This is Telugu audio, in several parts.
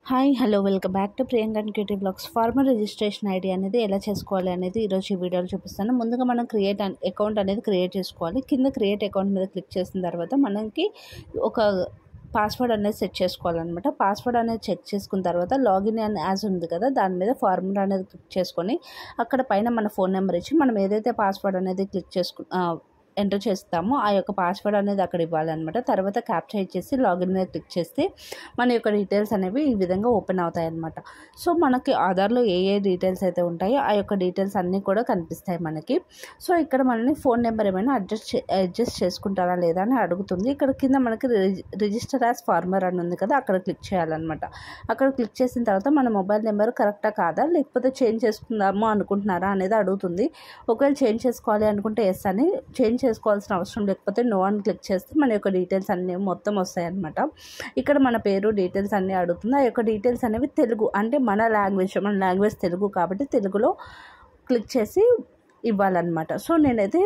Hi hello welcome back to Priyanka cutie blogs. Farmer registration ID అనేది ఎలా చేసుకోవాలి అనేది ఈరోజు ఈ వీడియోలో చూపిస్తాను. ముందుగా మనం అకౌంట్ అనేది క్రియేట్ చేసుకోవాలి. కింద క్రియేట్ అకౌంట్ మీద క్లిక్ చేసిన తర్వాత మనకి ఒక పాస్వర్డ్ అనేది సెట్ చేసుకోవాలన్నమాట. పాస్వర్డ్ అనేది చెక్ చేసుకున్న తర్వాత లాగిన్ అని యాజ్ ఉంది కదా, దాని మీద ఫార్ములా అనేది క్లిక్ చేసుకొని అక్కడ పైన మన ఫోన్ నెంబర్ ఇచ్చి మనం ఏదైతే పాస్వర్డ్ అనేది ఎంటర్ చేస్తామో ఆ యొక్క పాస్వర్డ్ అనేది అక్కడ ఇవ్వాలన్నమాట. తర్వాత క్యాప్చర్ ఇచ్చేసి లాగిన్ మీద క్లిక్ చేస్తే మన యొక్క డీటెయిల్స్ అనేవి ఈ విధంగా ఓపెన్ అవుతాయి అన్నమాట. సో మనకి ఆధార్లో ఏ డీటెయిల్స్ అయితే ఉంటాయో ఆ యొక్క డీటెయిల్స్ అన్నీ కూడా కనిపిస్తాయి మనకి. సో ఇక్కడ మనల్ని ఫోన్ నెంబర్ ఏమైనా అడ్జస్ట్ చేసుకుంటారా లేదా అని అడుగుతుంది. ఇక్కడ కింద మనకి రిజిస్టర్ యాజ్ ఫార్మర్ అని ఉంది కదా, అక్కడ క్లిక్ చేయాలన్నమాట. అక్కడ క్లిక్ చేసిన తర్వాత మన మొబైల్ నెంబర్ కరెక్టా కాదా, లేకపోతే చేంజ్ చేసుకుందామో అనుకుంటున్నారా అనేది అడుగుతుంది. ఒకవేళ చేంజ్ చేసుకోవాలి అనుకుంటే ఎస్ అని, చేంజ్ చేసుకోవాల్సిన అవసరం లేకపోతే నో అని క్లిక్ చేస్తే మన యొక్క డీటెయిల్స్ అన్నీ మొత్తం వస్తాయి అన్నమాట. ఇక్కడ మన పేరు డీటెయిల్స్ అన్నీ అడుగుతుంది. ఆ యొక్క డీటెయిల్స్ అనేవి తెలుగు, అంటే మన లాంగ్వేజ్ తెలుగు కాబట్టి తెలుగులో క్లిక్ చేసి ఇవ్వాలన్నమాట. సో నేనైతే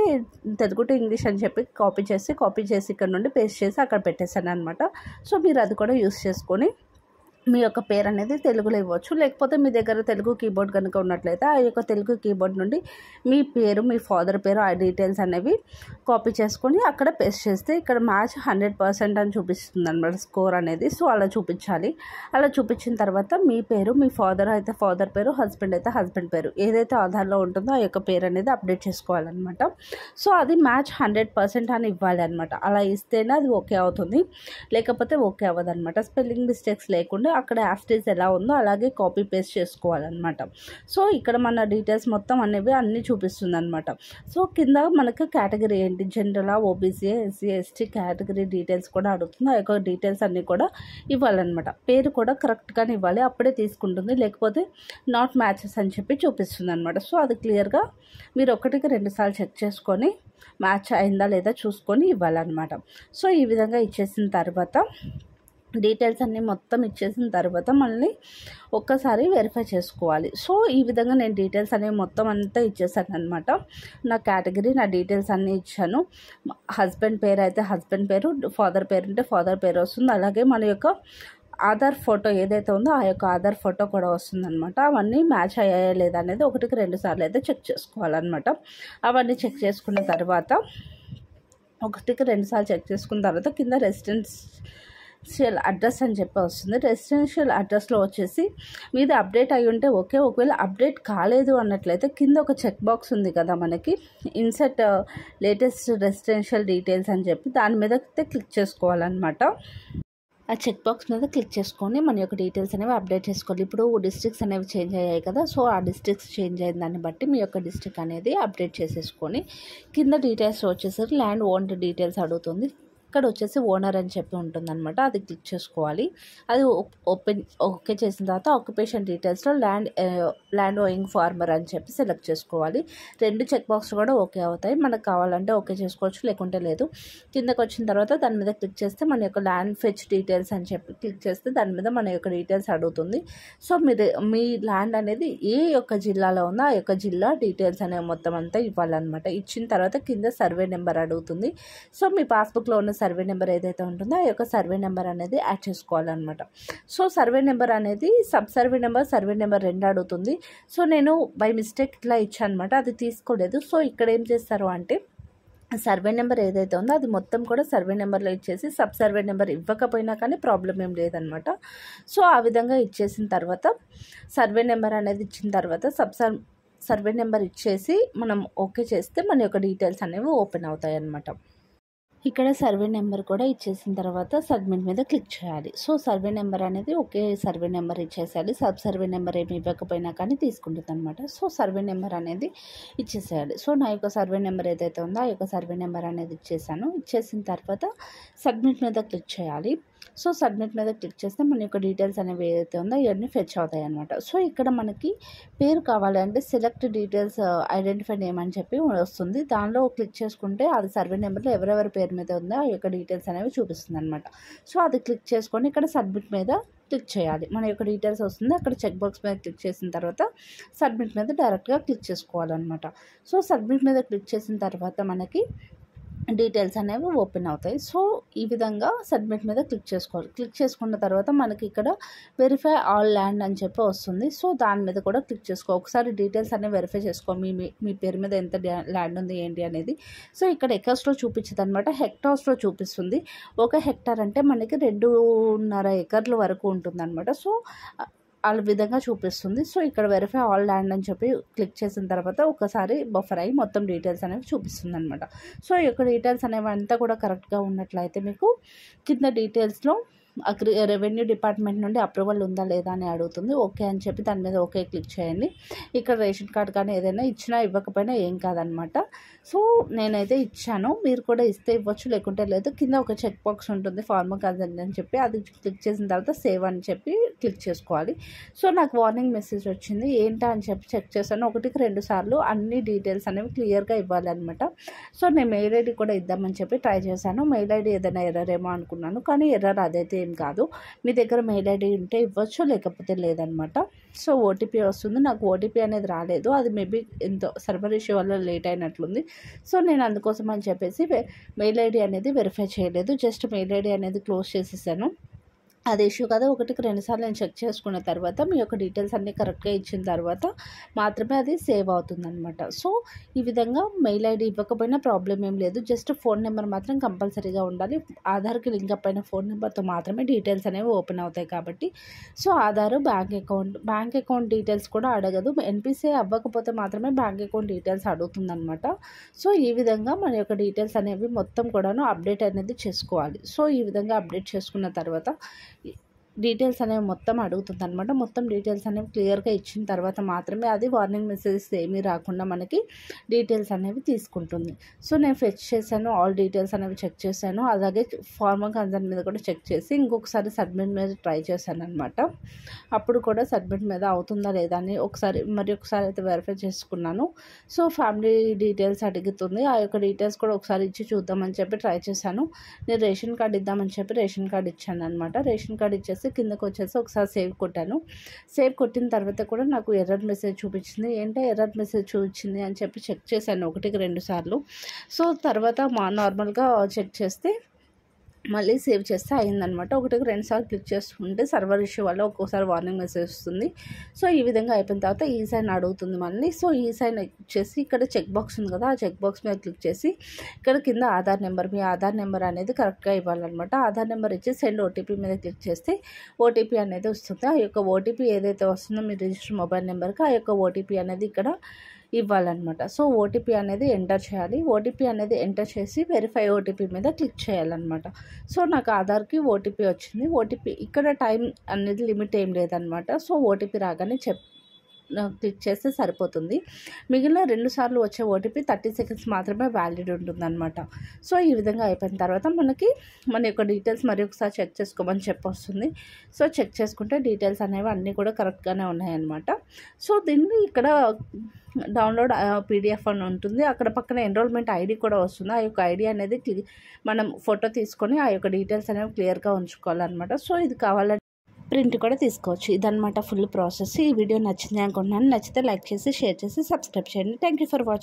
తెలుగు టు ఇంగ్లీష్ అని చెప్పి కాపీ చేసి ఇక్కడ నుండి పేస్ట్ చేసి అక్కడ పెట్టేశాను అనమాట. సో మీరు అది కూడా యూస్ చేసుకొని మీ యొక్క పేరు అనేది తెలుగులో ఇవ్వచ్చు. లేకపోతే మీ దగ్గర తెలుగు కీబోర్డ్ కనుక ఉన్నట్లయితే ఆ యొక్క తెలుగు కీబోర్డ్ నుండి మీ పేరు, మీ ఫాదర్ పేరు, ఆ డీటెయిల్స్ అనేవి కాపీ చేసుకొని అక్కడ పేస్ట్ చేస్తే ఇక్కడ మ్యాచ్ 100% అని చూపిస్తుంది అనమాట స్కోర్ అనేది. సో అలా చూపించాలి. అలా చూపించిన తర్వాత మీ పేరు, మీ ఫాదర్ అయితే ఫాదర్ పేరు, హస్బెండ్ అయితే హస్బెండ్ పేరు, ఏదైతే ఆధార్లో ఉంటుందో ఆ యొక్క పేరు అనేది అప్డేట్ చేసుకోవాలన్నమాట. సో అది మ్యాచ్ 100% అని ఇవ్వాలి అనమాట. అలా ఇస్తేనే అది ఓకే అవుతుంది, లేకపోతే ఓకే అవ్వదు అనమాట. స్పెల్లింగ్ మిస్టేక్స్ లేకుండా అక్కడ యాస్టేజ్ ఎలా ఉందో అలాగే కాపీ పేస్ట్ చేసుకోవాలన్నమాట. సో ఇక్కడ మన డీటెయిల్స్ మొత్తం అనేవి అన్నీ చూపిస్తుంది అనమాట. సో కింద మనకు కేటగిరీ ఏంటి, general, OBC, SC, ST category details కూడా అడుగుతుంది. ఆ యొక్క డీటెయిల్స్ అన్నీ కూడా ఇవ్వాలన్నమాట. పేరు కూడా కరెక్ట్గానే ఇవ్వాలి, అప్పుడే తీసుకుంటుంది. లేకపోతే నాట్ మ్యాచెస్ అని చెప్పి చూపిస్తుంది అనమాట. సో అది క్లియర్గా మీరు 1కి 2 సార్లు చెక్ చేసుకొని మ్యాచ్ అయిందా లేదా చూసుకొని ఇవ్వాలన్నమాట. సో ఈ విధంగా ఇచ్చేసిన తర్వాత డీటెయిల్స్ అన్నీ మొత్తం ఇచ్చేసిన తర్వాత మళ్ళీ ఒక్కసారి వెరిఫై చేసుకోవాలి. సో ఈ విధంగా నేను డీటెయిల్స్ అనేవి మొత్తం అంతా ఇచ్చేసాను అనమాట. నా కేటగిరీ, నా డీటెయిల్స్ అన్నీ ఇచ్చాను. హస్బెండ్ పేరు అయితే హస్బెండ్ పేరు, ఫాదర్ పేరు ఉంటే ఫాదర్ పేరు వస్తుంది. అలాగే మన యొక్క ఆధార్ ఫోటో ఏదైతే ఉందో ఆ యొక్క ఆధార్ ఫోటో కూడా వస్తుందన్నమాట. అవన్నీ మ్యాచ్ అయ్యాయా లేదా అనేది 1కి 2 సార్లు అయితే చెక్ చేసుకోవాలన్నమాట. అవన్నీ చెక్ చేసుకున్న తర్వాత 1కి 2 సార్లు చెక్ చేసుకున్న తర్వాత కింద రెసిడెన్షియల్ అడ్రస్ అని చెప్పి వస్తుంది. రెసిడెన్షియల్ అడ్రస్లో వచ్చేసి మీది అప్డేట్ అయి ఉంటే ఓకే. ఒకవేళ అప్డేట్ కాలేదు అన్నట్లయితే కింద ఒక చెక్ బాక్స్ ఉంది కదా మనకి, ఇన్సర్ట్ లేటెస్ట్ రెసిడెన్షియల్ డీటెయిల్స్ అని చెప్పి, దాని మీద క్లిక్ చేసుకోవాలన్నమాట. ఆ చెక్ బాక్స్ మీద క్లిక్ చేసుకొని మన యొక్క డీటెయిల్స్ అనేవి అప్డేట్ చేసుకోవాలి. ఇప్పుడు డిస్ట్రిక్ట్స్ అనేవి చేంజ్ అయ్యాయి కదా, సో ఆ డిస్ట్రిక్ట్స్ చేంజ్ అయిన దాన్ని బట్టి మీ యొక్క డిస్ట్రిక్ట్ అనేది అప్డేట్ చేసేసుకొని కింద డీటెయిల్స్ వచ్చేసరికి ల్యాండ్ ఓన్డ్ డీటెయిల్స్ అడుగుతుంది. ఇక్కడ వచ్చేసి ఓనర్ అని చెప్పి ఉంటుందన్నమాట. అది క్లిక్ చేసుకోవాలి. అది ఓకే చేసిన తర్వాత ఆక్యుపేషన్ డీటెయిల్స్లో ల్యాండ్ ఓయింగ్ ఫార్మర్ అని చెప్పి సెలెక్ట్ చేసుకోవాలి. 2 చెక్ బాక్స్ కూడా ఓకే అవుతాయి. మనకు కావాలంటే ఓకే చేసుకోవచ్చు, లేకుంటే లేదు. కిందకు వచ్చిన తర్వాత దాని మీద క్లిక్ చేస్తే మన యొక్క ల్యాండ్ ఫెచ్ డీటెయిల్స్ అని చెప్పి క్లిక్ చేస్తే దాని మీద మన యొక్క డీటెయిల్స్ అడుగుతుంది. సో మీ ల్యాండ్ అనేది ఏ యొక్క జిల్లాలో ఉందో ఆ యొక్క జిల్లా డీటెయిల్స్ అనేవి మొత్తం అంతా ఇవ్వాలన్నమాట. ఇచ్చిన తర్వాత కింద సర్వే నెంబర్ అడుగుతుంది. సో మీ పాస్బుక్లో ఉన్న సర్వే నెంబర్ ఏదైతే ఉంటుందో ఆ యొక్క సర్వే నెంబర్ అనేది యాడ్ చేసుకోవాలన్నమాట. సో సర్వే నెంబర్ అనేది సర్వే నెంబర్ 2 అడుగుతుంది. సో నేను బై మిస్టేక్ ఇట్లా ఇచ్చాను అనమాట, అది తీసుకోలేదు. సో ఇక్కడ ఏం చేస్తారు అంటే సర్వే నెంబర్ ఏదైతే ఉందో అది మొత్తం కూడా సర్వే నెంబర్లో ఇచ్చేసి సర్వే నెంబర్ ఇవ్వకపోయినా కానీ ప్రాబ్లం ఏం లేదనమాట. సో ఆ విధంగా ఇచ్చేసిన తర్వాత సర్వే నెంబర్ అనేది ఇచ్చిన తర్వాత సర్వే నెంబర్ ఇచ్చేసి మనం ఓకే చేస్తే మన యొక్క డీటెయిల్స్ అనేవి ఓపెన్ అవుతాయి అన్నమాట. ఇక్కడ సర్వే నెంబర్ కూడా ఇచ్చేసిన తర్వాత సబ్మిట్ మీద క్లిక్ చేయాలి. సో సర్వే నెంబర్ అనేది ఒకే సర్వే నెంబర్ ఇచ్చేసేయాలి. సర్వే నెంబర్ ఏమి ఇవ్వకపోయినా కానీ తీసుకుంటుంది అనమాట. సో సర్వే నెంబర్ అనేది ఇచ్చేసేయాలి. సో నా యొక్క సర్వే నెంబర్ ఏదైతే ఉందో ఆ యొక్క సర్వే నెంబర్ అనేది ఇచ్చేసాను. ఇచ్చేసిన తర్వాత సబ్మిట్ మీద క్లిక్ చేయాలి. సో సబ్మిట్ మీద క్లిక్ చేస్తే మన యొక్క డీటెయిల్స్ అనేవి ఏదైతే ఉందో ఇవన్నీ ఫెచ్ అవుతాయి అనమాట. సో ఇక్కడ మనకి పేరు కావాలి అంటే సెలెక్ట్ డీటెయిల్స్ ఐడెంటిఫై నేమ్ అని చెప్పి వస్తుంది. దానిలో క్లిక్ చేసుకుంటే అది సర్వే నెంబర్లో ఎవరెవరి పేరు మీద ఉందో ఆ యొక్క డీటెయిల్స్ అనేవి చూపిస్తుంది అనమాట. సో అది క్లిక్ చేసుకొని ఇక్కడ సబ్మిట్ మీద క్లిక్ చేయాలి. మన యొక్క డీటెయిల్స్ వస్తుంది. అక్కడ చెక్ బాక్స్ మీద క్లిక్ చేసిన తర్వాత సబ్మిట్ మీద డైరెక్ట్గా క్లిక్ చేసుకోవాలన్నమాట. సో సబ్మిట్ మీద క్లిక్ చేసిన తర్వాత మనకి డీటెయిల్స్ అనేవి ఓపెన్ అవుతాయి. సో ఈ విధంగా సబ్మిట్ మీద క్లిక్ చేసుకోవాలి. క్లిక్ చేసుకున్న తర్వాత మనకి ఇక్కడ వెరిఫై ఆల్ ల్యాండ్ అని చెప్పి వస్తుంది. సో దాని మీద కూడా క్లిక్ చేసుకో. ఒకసారి డీటెయిల్స్ అనేవి వెరిఫై చేసుకో, మీ పేరు మీద ఎంత ల్యాండ్ ఉంది ఏంటి అనేది. సో ఇక్కడ ఎకర్స్లో చూపించదు అనమాట, హెక్టార్స్లో చూపిస్తుంది. 1 హెక్టార్ అంటే మనకి 2.5 ఎకర్ల వరకు ఉంటుంది అనమాట. సో ఆ విధంగా చూపిస్తుంది. సో ఇక్కడ వెరిఫై ఆల్ ల్యాండ్ అని చెప్పి క్లిక్ చేసిన తర్వాత ఒకసారి బఫర్ అయ్యి మొత్తం డీటెయిల్స్ అనేవి చూపిస్తుంది అనమాట. సో ఈ యొక్క డీటెయిల్స్ అనేవి అంతా కూడా కరెక్ట్గా ఉన్నట్లయితే మీకు కింద డీటెయిల్స్లో రెవెన్యూ డిపార్ట్మెంట్ నుండి అప్రూవల్ ఉందా లేదా అని అడుగుతుంది. ఓకే అని చెప్పి దాని మీద ఓకే క్లిక్ చేయండి. ఇక్కడ రేషన్ కార్డ్ కానీ ఏదైనా ఇచ్చినా ఇవ్వకపోయినా ఏం కాదనమాట. సో నేనైతే ఇచ్చాను, మీరు కూడా ఇస్తే ఇవ్వచ్చు, లేకుంటే లేదు. కింద ఒక చెక్ బాక్స్ ఉంటుంది ఫార్మర్ కన్సెంట్ అని చెప్పి, అది క్లిక్ చేసిన తర్వాత సేవ్ అని చెప్పి క్లిక్ చేసుకోవాలి. సో నాకు వార్నింగ్ మెసేజ్ వచ్చింది, ఏంటా అని చెప్పి చెక్ చేశాను. 1కి 2 సార్లు అన్ని డీటెయిల్స్ అనేవి క్లియర్గా ఇవ్వాలన్నమాట. సో నేను మెయిల్ ఐడి కూడా ఇద్దామని చెప్పి ట్రై చేశాను. మెయిల్ ఐడి ఏదైనా ఎర్రర్ ఏమో అనుకున్నాను, కానీ ఎర్రర్ అదైతే ఏం కాదు. మీ దగ్గర మెయిల్ ఐడి ఉంటే ఇవ్వచ్చు, లేకపోతే లేదనమాట. సో ఓటీపీ వస్తుంది. నాకు ఓటీపీ అనేది రాలేదు, అది మేబీ ఎంతో సర్వర్ ఇష్యూ వల్ల లేట్ అయినట్లుంది. సో నేను అందుకోసం అని చెప్పేసి మెయిల్ ఐడి అనేది వెరిఫై చేయలేదు, జస్ట్ మెయిల్ ఐడి అనేది క్లోజ్ చేసేసాను. అది ఇష్యూ కదా. 1కి 2 సార్లు నేను చెక్ చేసుకున్న తర్వాత మీ యొక్క డీటెయిల్స్ అన్నీ కరెక్ట్గా ఇచ్చిన తర్వాత మాత్రమే అది సేవ్ అవుతుందన్నమాట. సో ఈ విధంగా మెయిల్ ఐడి ఇవ్వకపోయినా ప్రాబ్లం ఏం లేదు, జస్ట్ ఫోన్ నెంబర్ మాత్రం కంపల్సరీగా ఉండాలి. ఆధార్కి లింక్ అప్ అయిన ఫోన్ నెంబర్తో మాత్రమే డీటెయిల్స్ అనేవి ఓపెన్ అవుతాయి కాబట్టి. So Aadhaar, bank account details కూడా అడగదు. ఎన్పిసిఐ అవ్వకపోతే మాత్రమే బ్యాంక్ అకౌంట్ డీటెయిల్స్ అడుగుతుందన్నమాట. సో ఈ విధంగా మన యొక్క డీటెయిల్స్ అనేవి మొత్తం కూడాను అప్డేట్ అనేది చేసుకోవాలి. సో ఈ విధంగా అప్డేట్ చేసుకున్న తర్వాత డీటెయిల్స్ అనేవి మొత్తం అడుగుతుంది అనమాట. మొత్తం డీటెయిల్స్ అనేవి క్లియర్గా ఇచ్చిన తర్వాత మాత్రమే అది వార్నింగ్ మెసేజెస్ ఏమీ రాకుండా మనకి డీటెయిల్స్ అనేవి తీసుకుంటుంది. సో నేను ఫెచ్ చేశాను, ఆల్ డీటెయిల్స్ అనేవి చెక్ చేశాను. అలాగే ఫార్మర్ కన్సర్న్ మీద కూడా చెక్ చేసి ఇంకొకసారి సబ్మిట్ మీద ట్రై చేశాను అనమాట. అప్పుడు కూడా సబ్మిట్ మీద అవుతుందా లేదా అని ఒకసారి అయితే వెరిఫై చేసుకున్నాను. సో ఫ్యామిలీ డీటెయిల్స్ అడుగుతుంది, ఆ యొక్క డీటెయిల్స్ కూడా ఒకసారి ఇచ్చి చూద్దామని చెప్పి ట్రై చేశాను. నేను రేషన్ కార్డ్ ఇద్దామని చెప్పి రేషన్ కార్డ్ ఇచ్చాను అనమాట. రేషన్ కార్డ్ ఇచ్చేసి కిందకు వచ్చేసి ఒకసారి సేవ్ కొట్టాను. సేవ్ కొట్టిన తర్వాత కూడా నాకు ఎర్రర్ మెసేజ్ చూపించింది. ఏంటో ఎర్రర్ మెసేజ్ చూపించింది అని చెప్పి చెక్ చేశాను 1కి 2 సార్లు. సో తర్వాత నార్మల్గా చెక్ చేస్తే మళ్ళీ సేవ్ చేస్తే అయిందనమాట. 1కి 2 సార్లు క్లిక్ చేసుకుంటే సర్వర్ ఇష్యూ వల్ల ఒక్కోసారి వార్నింగ్ మెసేజ్ వస్తుంది. సో ఈ విధంగా అయిపోయిన తర్వాత ఈ సైన్ అడుగుతుంది మళ్ళీ. సో ఈ సైన్ వచ్చేసి ఇక్కడ చెక్ బాక్స్ ఉంది కదా, ఆ చెక్ బాక్స్ మీద క్లిక్ చేసి ఇక్కడ కింద ఆధార్ నెంబర్, మీ ఆధార్ నెంబర్ అనేది కరెక్ట్గా ఇవ్వాలన్నమాట. ఆధార్ నెంబర్ ఇచ్చి సెండ్ ఓటీపీ మీద క్లిక్ చేస్తే ఓటీపీ అనేది వస్తుంది. ఆ యొక్క ఓటీపీ ఏదైతే వస్తుందో మీ రిజిస్టర్ మొబైల్ నెంబర్కి ఆ యొక్క ఓటీపీ అనేది ఇక్కడ ఇవ్వాలన్నమాట. సో ఓటీపీ అనేది ఎంటర్ చేయాలి. ఓటీపీ అనేది ఎంటర్ చేసి వెరిఫై ఓటీపీ మీద క్లిక్ చేయాలన్నమాట. సో నాకు ఆధార్కి ఓటీపీ వచ్చింది. ఓటీపీ ఇక్కడ టైం అనేది లిమిట్ ఏం లేదనమాట. సో ఓటీపీ రాగానే క్లిక్ చేస్తే సరిపోతుంది. మిగిలిన 2 సార్లు వచ్చే ఓటీపీ 30 సెకండ్స్ మాత్రమే వ్యాలిడ్ ఉంటుందన్నమాట. సో ఈ విధంగా అయిపోయిన తర్వాత మనకి మన యొక్క డీటెయిల్స్ మరి ఒకసారి చెక్ చేసుకోమని వస్తుంది. సో చెక్ చేసుకుంటే డీటెయిల్స్ అనేవి అన్నీ కూడా కరెక్ట్గానే ఉన్నాయన్నమాట. సో దీన్ని ఇక్కడ డౌన్లోడ్ పీడిఎఫ్ అని ఉంటుంది, అక్కడ పక్కన ఎన్రోల్మెంట్ ఐడి కూడా వస్తుంది. ఆ యొక్క ఐడి అనేది మనం ఫోటో తీసుకొని ఆ యొక్క డీటెయిల్స్ అనేవి క్లియర్గా ఉంచుకోవాలన్నమాట. సో ఇది కావాలంటే ప్రింట్ కూడా తీసుకోవచ్చు. ఇదన్నమాట ఫుల్ ప్రాసెస్. ఈ వీడియో నచ్చింది అనుకుంటున్నాను. నచ్చితే లైక్ చేసి, షేర్ చేసి, సబ్స్క్రైబ్ చేయండి. Thank you for watching.